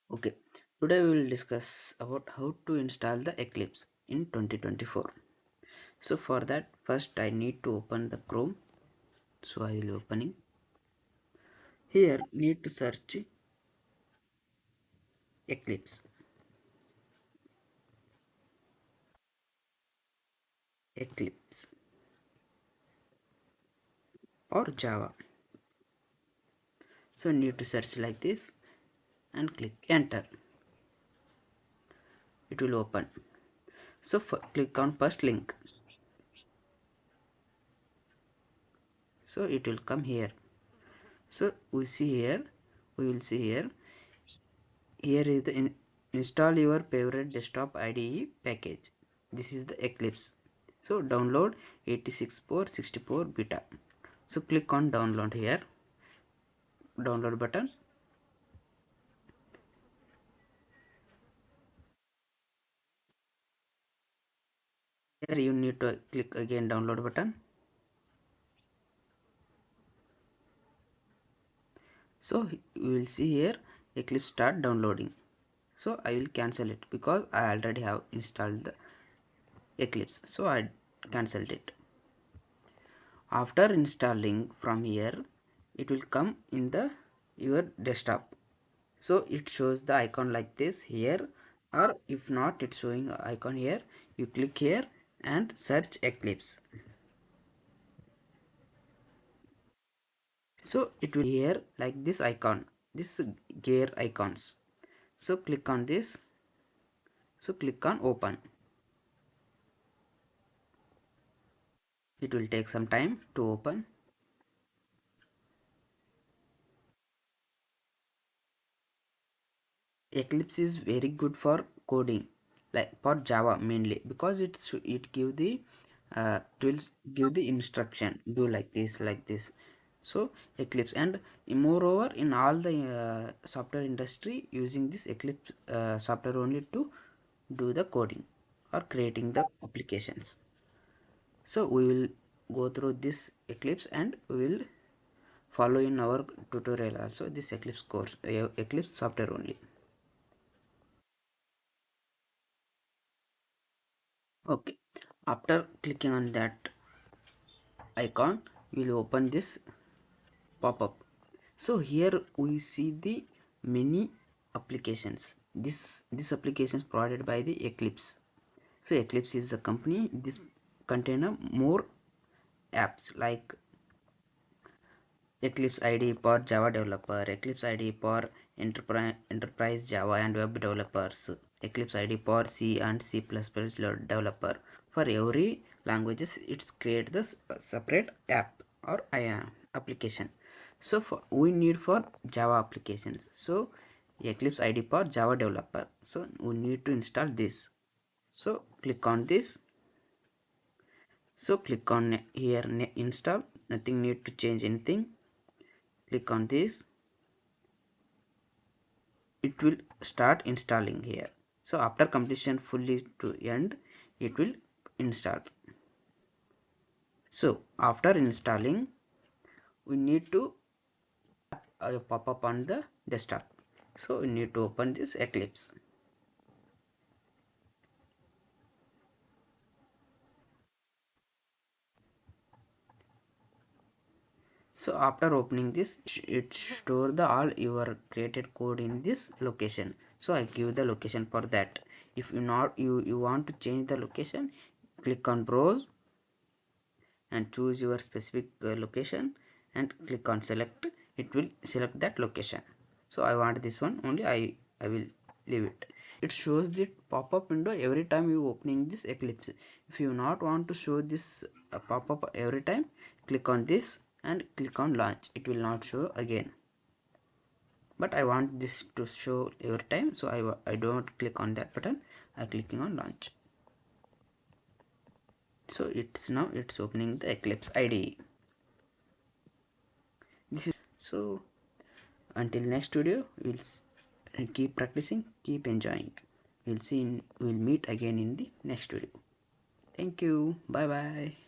Okay, today we will discuss about how to install the Eclipse in 2024. So for that, first I need to open the Chrome. So I will opening. Here need to search Eclipse, Eclipse or Java. So need to search like this and click enter. It will open. So click on first link. So it will come here. So we will see here. Here is the install your favorite desktop IDE package. This is the Eclipse. So download 86.64 beta. So click on download here. Download button. Here you need to click again download button. So you will see here Eclipse start downloading. So I will cancel it because I already have installed the Eclipse. So I cancelled it. After installing from here, it will come in the your desktop. So it shows the icon like this here, or if not it's showing icon here, you click here and search Eclipse. So it will here like this icon, this gear icons. So click on this. So click on open. It will take some time to open. Eclipse is very good for coding, like for Java mainly, because it will give the instruction, do like this. So Eclipse, and moreover in all the software industry using this Eclipse software only to do the coding or creating the applications. So we will go through this Eclipse and we will follow in our tutorial also this Eclipse course, Eclipse software only. Okay, after clicking on that icon, we will open this pop-up. So here we see the many applications. This applications provided by the Eclipse. So Eclipse is a company. This contain a more apps like Eclipse IDE for Java developer, Eclipse IDE for enterprise Java and web developers, Eclipse IDE for C and C++ developer. For every languages, it's create this separate app or application. So we need for Java applications. So Eclipse IDE for Java developer. So we need to install this. So click on this. So click on here install. Nothing need to change anything. Click on this. It will start installing here. So after completion fully to end, it will install. So after installing, we need to pop up on the desktop. So we need to open this Eclipse. So after opening this, it store the all your created code in this location. So I give the location for that. If you want to change the location, click on browse and choose your specific location and click on select. It will select that location. So I want this one only. I will leave it. It shows the pop-up window every time you opening this Eclipse. If you not want to show this pop-up every time, click on this and click on launch. It will not show again, but I want this to show every time, so I don't click on that button. I clicking on launch. So it's opening the Eclipse IDE. This is so. Until next video, we'll keep practicing, keep enjoying. We'll meet again in the next video. Thank you. Bye bye.